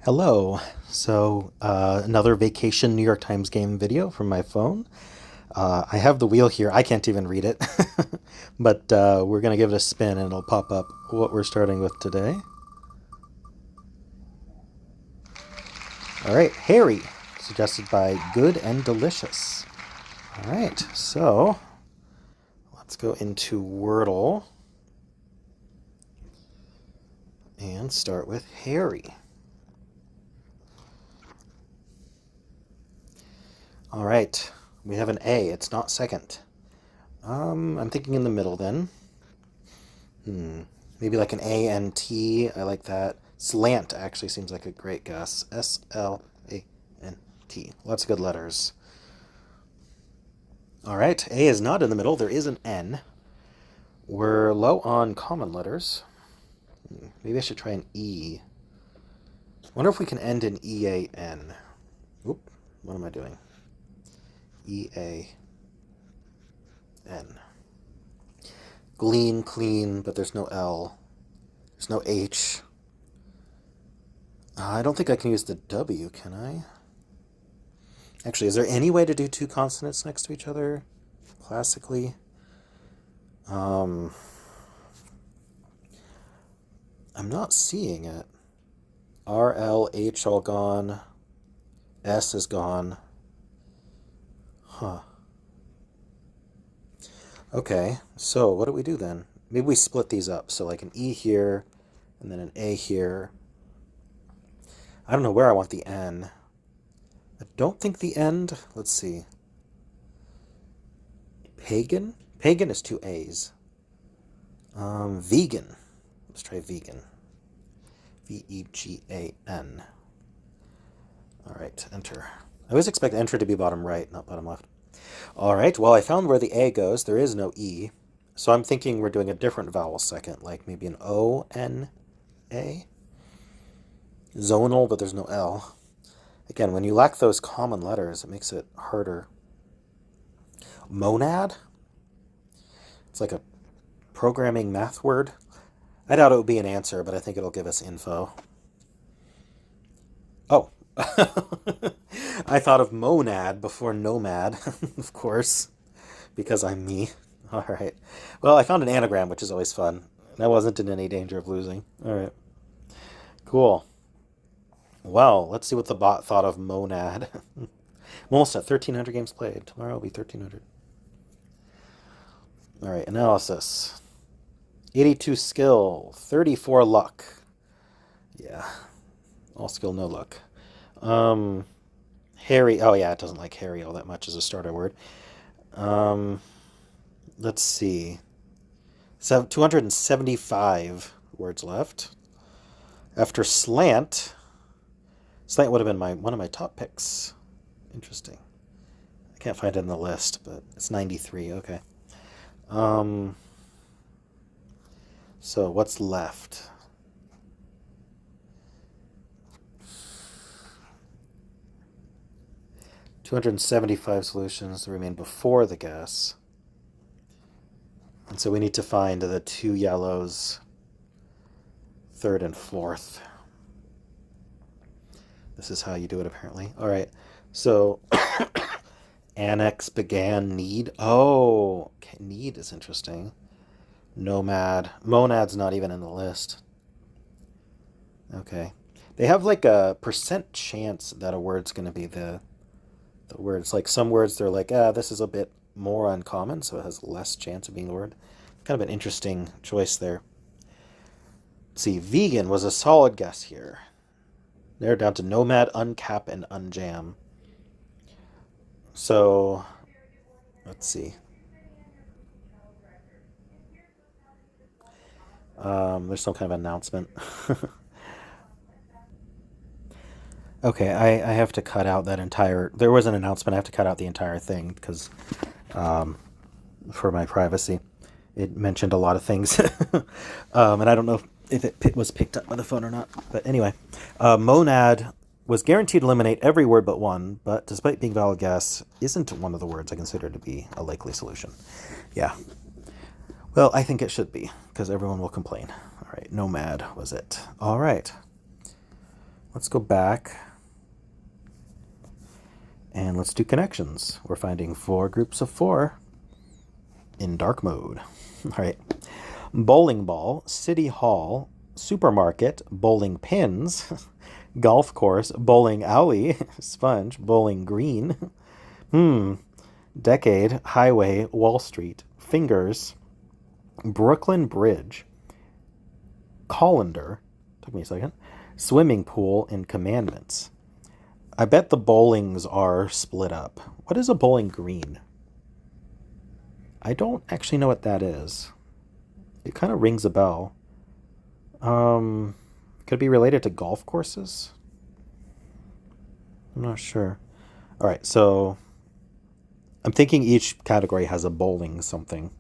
Hello. Another vacation New York Times game video from my phone. I have the wheel here. I can't even read it, but we're going to give it a spin and it'll pop up what we're starting with today. All right, Harry, suggested by Good and Delicious. All right, so let's go into Wordle and start with Harry. All right, we have an A. It's not second. I'm thinking in the middle then. Maybe like an A-N-T. I like that. Slant actually seems like a great guess. S-L-A-N-T. Lots of good letters. All right, A is not in the middle. There is an N. We're low on common letters. Maybe I should try an E. Wonder if we can end in E-A-N. Oop, what am I doing? E-A-N. Glean, clean, but there's no L. There's no H. I don't think I can use the W, can I? Actually, is there any way to do two consonants next to each other classically? I'm not seeing it. R, L, H all gone. S is gone. Huh. Okay, so what do we do then? Maybe we split these up. So like an E here, and then an A here. I don't know where I want the N. I don't think the end. Let's see. Pagan? Pagan is two A's. Vegan. Let's try vegan. V-E-G-A-N. All right, enter. I always expect enter to be bottom right, not bottom left. All right, well, I found where the A goes. There is no E. So I'm thinking we're doing a different vowel second, like maybe an O-N-A. Zonal, but there's no L. Again, when you lack those common letters, it makes it harder. Monad? It's like a programming math word. I doubt it would be an answer, but I think it'll give us info. Oh. I thought of monad before nomad, of course, because I'm me. All right. Well, I found an anagram, which is always fun. I wasn't in any danger of losing. All right. Cool. Well, let's see what the bot thought of monad. I'm almost at 1,300 games played. Tomorrow will be 1,300. All right, analysis. 82 skill, 34 luck. Yeah, all skill, no luck. Harry. Oh yeah, it doesn't like Harry all that much as a starter word. Um, let's see. So 275 words left. After slant, slant would have been one of my top picks. Interesting. I can't find it in the list, but it's 93. Okay. Um, so what's left? $275 solutions remain before the guess. And so we need to find the two yellows, third and fourth. This is how you do it, apparently. All right. So annex, began, need. Oh, okay. Need is interesting. Nomad. Monad's not even in the list. Okay. They have like a percent chance that a word's going to be the words. Like some words, they're like, this is a bit more uncommon, so it has less chance of being the word. Kind of an interesting choice there. Let's see, vegan was a solid guess here. They're down to nomad, uncap, and unjam. So, let's see. There's some kind of announcement. Okay, I have to cut out that entire. There was an announcement. I have to cut out the entire thing because, for my privacy, it mentioned a lot of things, and I don't know if it was picked up by the phone or not. But anyway, monad was guaranteed to eliminate every word but one, but despite being valid guess, isn't one of the words I consider to be a likely solution. Yeah. Well, I think it should be, because everyone will complain. All right, nomad was it. All right. Let's go back and let's do connections. We're finding 4 groups of 4 in dark mode. All right. Bowling ball, city hall, supermarket, bowling pins, golf course, bowling alley, sponge, bowling green, decade, highway, Wall Street, fingers, Brooklyn Bridge, colander, took me a second, swimming pool, and commandments. I bet the bowlings are split up. What is a bowling green? I don't actually know what that is. It kind of rings a bell. Could it be related to golf courses? I'm not sure. All right, so I'm thinking each category has a bowling something.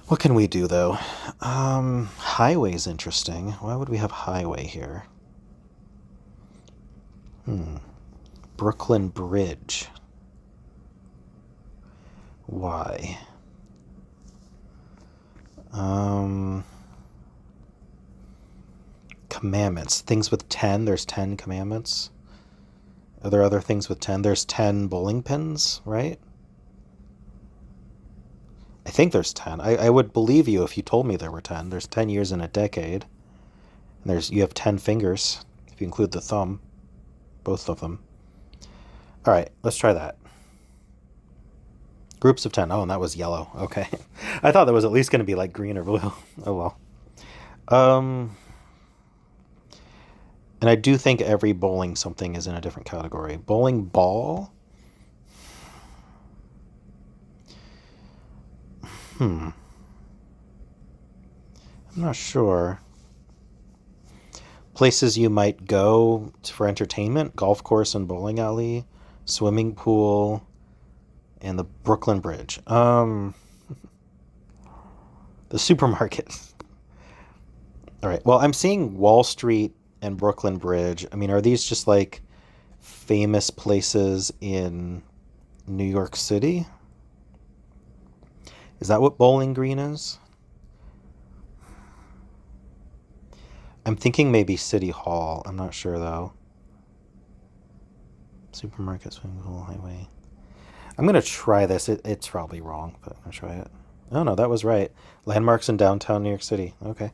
What can we do though? Highway's interesting. Why would we have highway here? Brooklyn Bridge. Why? Commandments. Things with 10. There's 10 commandments. Are there other things with 10? There's 10 bowling pins, right? I think there's 10. I would believe you if you told me there were 10. There's 10 years in a decade. And you have 10 fingers, if you include the thumb. Both of them. All right, let's try that. Groups of 10. Oh, and that was yellow. Okay. I thought that was at least going to be like green or blue. Oh, well. And I do think every bowling something is in a different category. Bowling ball? I'm not sure. Places you might go for entertainment, golf course and bowling alley, swimming pool, and the Brooklyn Bridge. The supermarket. All right. Well, I'm seeing Wall Street and Brooklyn Bridge. I mean, are these just like famous places in New York City? Is that what Bowling Green is? I'm thinking maybe City Hall. I'm not sure though. Supermarket, swimming pool, highway. I'm going to try this. It's probably wrong, but I'm going to try it. Oh, no, that was right. Landmarks in downtown New York City. Okay.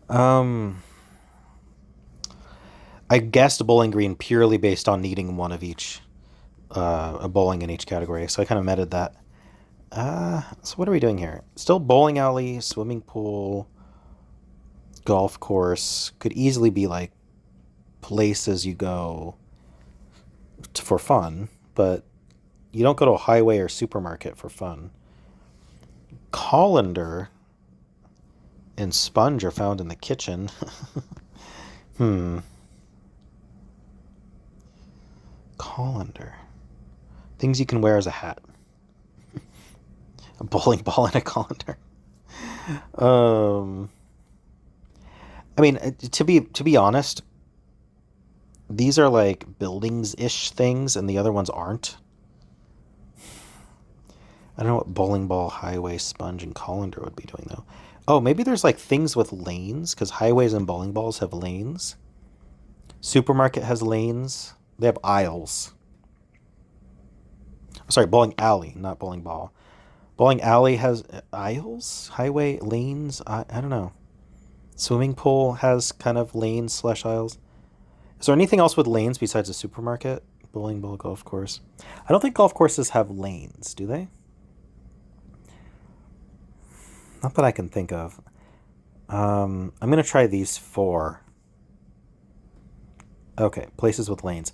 I guessed Bowling Green purely based on needing one of each, a bowling in each category. So I kind of meted that. So what are we doing here? Still bowling alley, swimming pool, golf course. Could easily be like places you go for fun, but you don't go to a highway or supermarket for fun. Colander and sponge are found in the kitchen. Colander. Things you can wear as a hat. A bowling ball and a colander. I mean, to be honest, these are like buildings-ish things, and the other ones aren't. I don't know what bowling ball, highway, sponge, and colander would be doing though. Oh, maybe there's like things with lanes, because highways and bowling balls have lanes. Supermarket has lanes. They have aisles. Sorry, bowling alley, not bowling ball. Bowling alley has aisles, highway lanes. I don't know. Swimming pool has kind of lanes slash aisles. Is there anything else with lanes besides a supermarket? Bowling ball, golf course. I don't think golf courses have lanes, do they? Not that I can think of. I'm going to try these 4. Okay, places with lanes.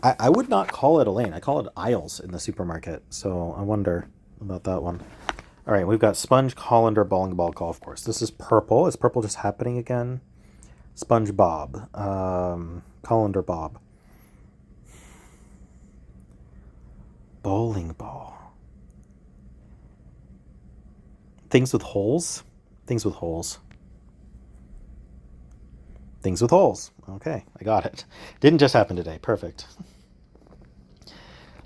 I would not call it a lane. I call it aisles in the supermarket. So I wonder about that one. All right, we've got sponge, colander, bowling ball, golf course. This is purple. Is purple just happening again? Sponge Bob. Colander Bob. Bowling ball. Things with holes? Things with holes. Things with holes. Okay, I got it. Didn't just happen today. Perfect.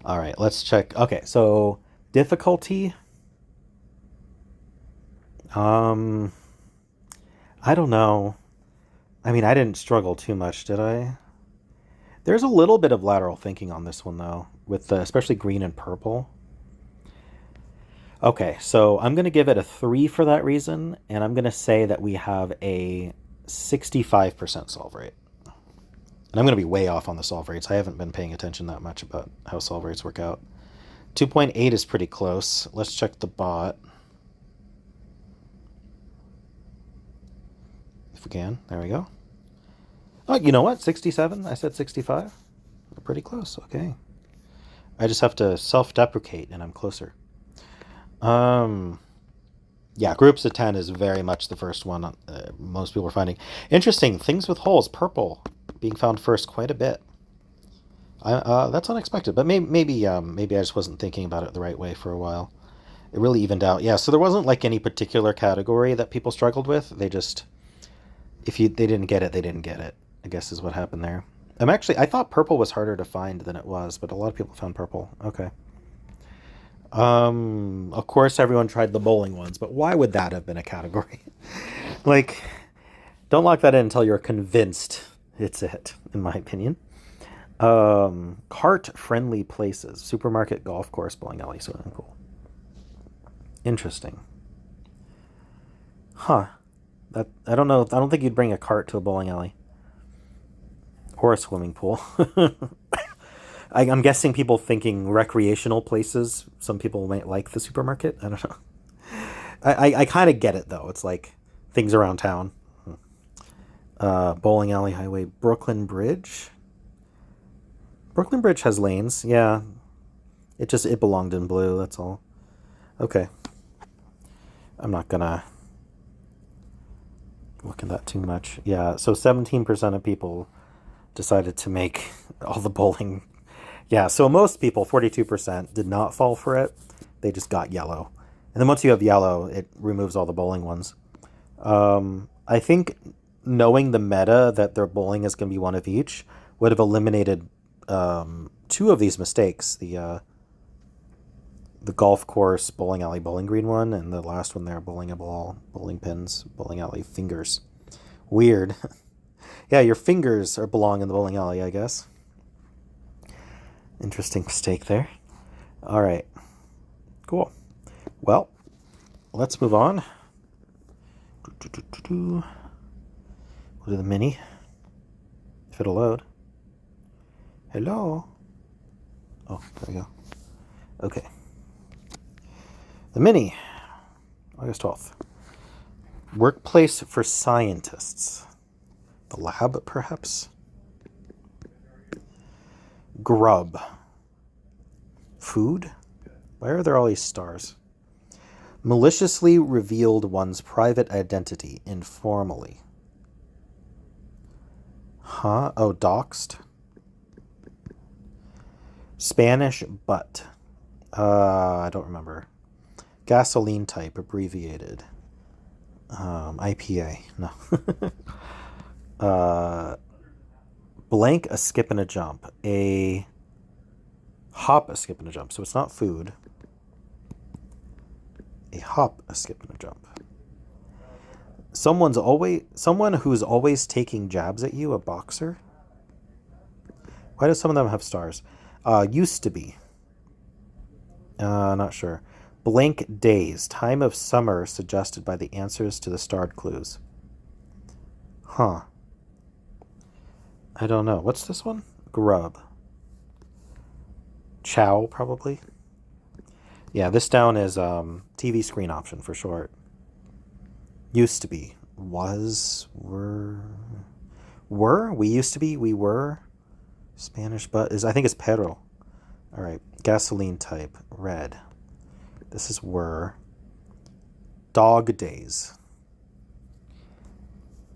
All right, let's check. Okay, so difficulty. I don't know. I mean, I didn't struggle too much, did I? There's a little bit of lateral thinking on this one, though, with especially green and purple. Okay, so I'm going to give it a 3 for that reason, and I'm going to say that we have a 65% solve rate. And I'm going to be way off on the solve rates. I haven't been paying attention that much about how solve rates work out. 2.8 is pretty close. Let's check the bot. If we can. There we go. Oh, you know what? 67? I said 65. We're pretty close. Okay. I just have to self-deprecate, and I'm closer. Yeah, groups of 10 is very much the first one most people are finding. Interesting, things with holes, purple, being found first quite a bit. That's unexpected, but maybe I just wasn't thinking about it the right way for a while. It really evened out. Yeah, so there wasn't like any particular category that people struggled with. They just, if they didn't get it, they didn't get it, I guess is what happened there. I thought purple was harder to find than it was, but a lot of people found purple. Okay. Of course, everyone tried the bowling ones, but why would that have been a category? Like, don't lock that in until you're convinced it's it, in my opinion. Cart-friendly places: supermarket, golf course, bowling alley, swimming pool. Interesting. Huh. That I don't know. I don't think you'd bring a cart to a bowling alley or a swimming pool. I'm guessing people thinking recreational places. Some people might like the supermarket. I don't know. I kind of get it though. It's like things around town. Bowling alley, highway, Brooklyn Bridge. Brooklyn Bridge has lanes. Yeah, it belonged in blue. That's all. Okay. I'm not gonna look at that too much. Yeah. So 17% of people decided to make all the bowling. Yeah, so most people, 42%, did not fall for it. They just got yellow. And then once you have yellow, it removes all the bowling ones. I think knowing the meta that their bowling is going to be one of each would have eliminated 2 of these mistakes. The golf course, bowling alley, bowling green one, and the last one there, bowling a ball, bowling pins, bowling alley, fingers. Weird. Yeah, your fingers belong in the bowling alley, I guess. Interesting mistake there. All right. Cool. Well, let's move on. We'll do the mini. If it'll load. Hello. Oh, there we go. Okay. The mini. August 12th. Workplace for scientists. The lab, perhaps? Grub. Food? Why are there all these stars? Maliciously revealed one's private identity informally. Huh? Oh, doxed. Spanish butt. I don't remember. Gasoline type, abbreviated. IPA. No. Blank, a skip and a jump. A hop, a skip and a jump. So it's not food. A hop, a skip and a jump. Someone who's always taking jabs at you, a boxer. Why do some of them have stars? Used to be. Not sure. Blank days, time of summer suggested by the answers to the starred clues. Huh. I don't know. What's this one? Grub. Chow, probably. Yeah, this down is TV screen option for short. Used to be. Was. Were. Were? We used to be. We were. Spanish, but I think it's pero. All right. Gasoline type. Red. This is were. Dog days.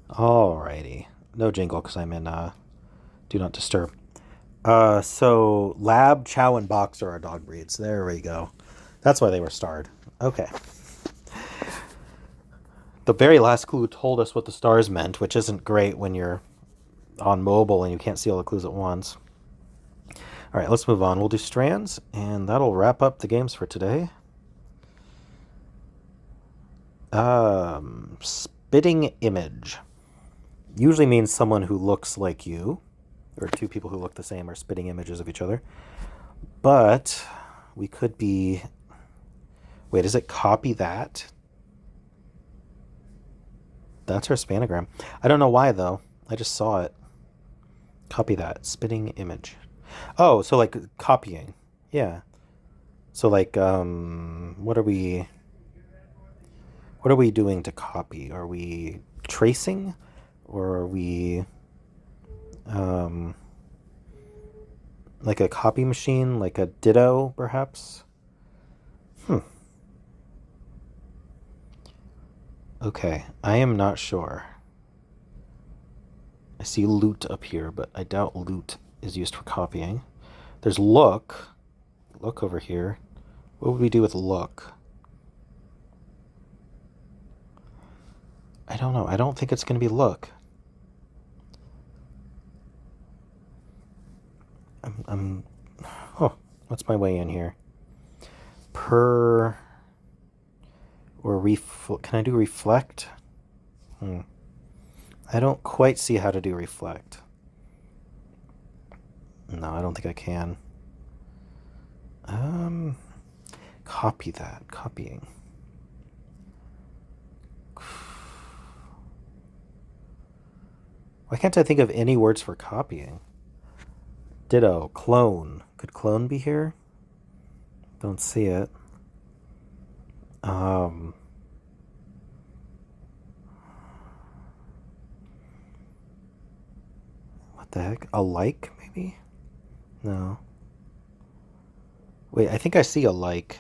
Alrighty. No jingle because I'm in Do Not Disturb. So lab, chow, and boxer are dog breeds. There we go. That's why they were starred. Okay. The very last clue told us what the stars meant, which isn't great when you're on mobile and you can't see all the clues at once. All right, let's move on. We'll do strands, and that'll wrap up the games for today. Spitting image. usually means someone who looks like you, or two people who look the same are spitting images of each other. But we could be... Wait, does it copy that? That's our spanogram. I don't know why, though. I just saw it. Copy that. Spitting image. Oh, so like copying. Yeah. So like, what are we doing to copy? Are we tracing? Or are we, um, like a copy machine? Like a ditto, perhaps? Okay, I am not sure. I see loot up here, but I doubt loot is used for copying. There's look. Look over here. What would we do with look? I don't know. I don't think it's going to be look. Oh, what's my way in here? Per or can I do reflect? I don't quite see how to do reflect. No, I don't think I can. Copy that. Copying. Why can't I think of any words for copying? Ditto. Clone. Could clone be here? Don't see it. What the heck? Alike, maybe? No. Wait, I think I see alike.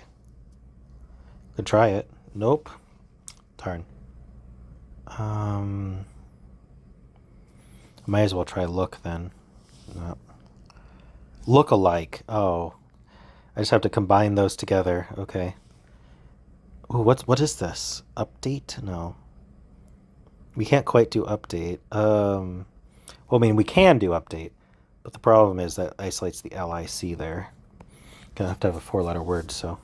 Could try it. Nope. Darn. Might as well try look then. No. Look alike. Oh. I just have to combine those together. Okay. Ooh, what is this? Update? No. We can't quite do update. Well, I mean, we can do update, but the problem is that isolates the LIC there. Gonna have to have a 4-letter word, so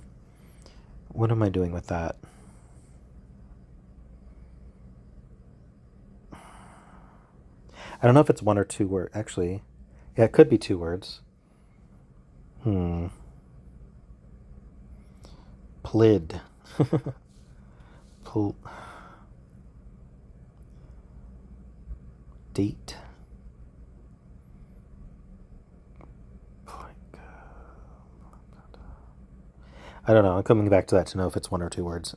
what am I doing with that? I don't know if it's 1 or 2 words. Actually, yeah, it could be 2 words. Plid. Date. I don't know. I'm coming back to that to know if it's 1 or 2 words.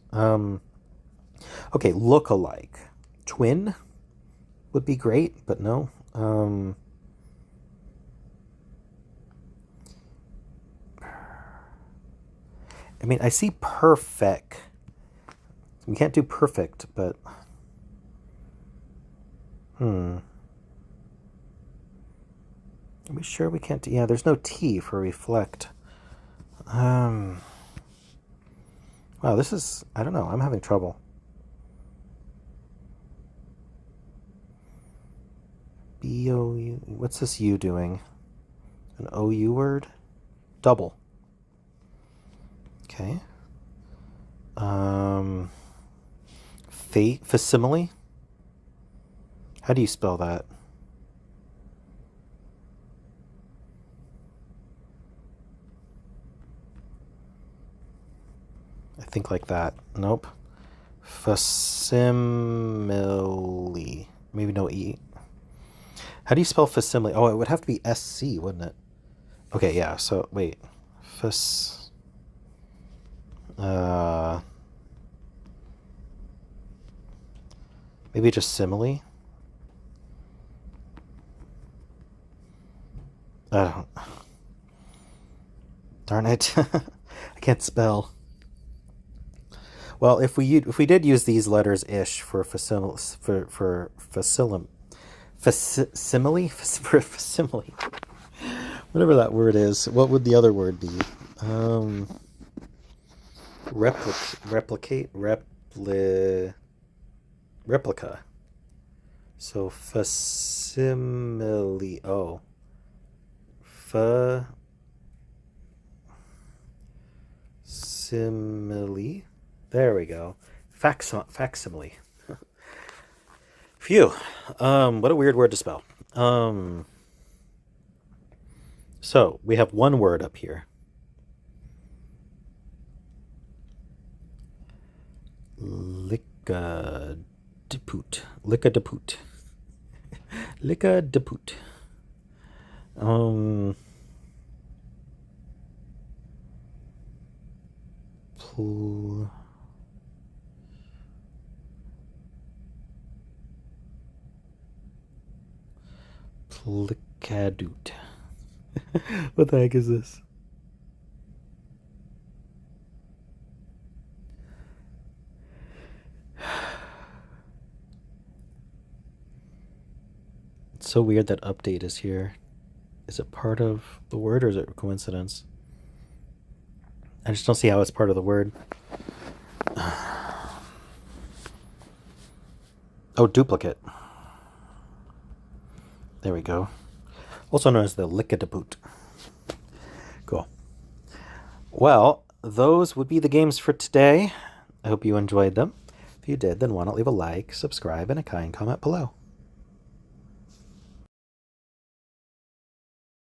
Okay, look-alike. Twin would be great, but no. I mean, I see perfect. We can't do perfect, but... Are we sure we can't do... Yeah, there's no T for reflect. Wow, this is... I don't know. I'm having trouble. B-O-U... What's this U doing? An O-U word? Double. Okay. Facsimile? How do you spell that? I think like that. Nope. Facsimile. Maybe no E. How do you spell facsimile? Oh, it would have to be SC, wouldn't it? Okay, yeah, so wait. Maybe just simile? Darn it. I can't spell. Well, if we did use these letters ish for facsimile, whatever that word is, what would the other word be? Replica. So facsimile. Oh. Facsimile. There we go. Facsimile. Phew. What a weird word to spell. So we have one word up here. Lickadiput. Lickadiput. Lickadiput. Pl- Plicadute. What the heck is this? It's so weird that update is here. Is it part of the word or is it a coincidence? I just don't see how it's part of the word. Oh, duplicate. There we go. Also known as the lickadaboot. Cool. Well, those would be the games for today. I hope you enjoyed them. If you did, then why not leave a like, subscribe, and a kind comment below.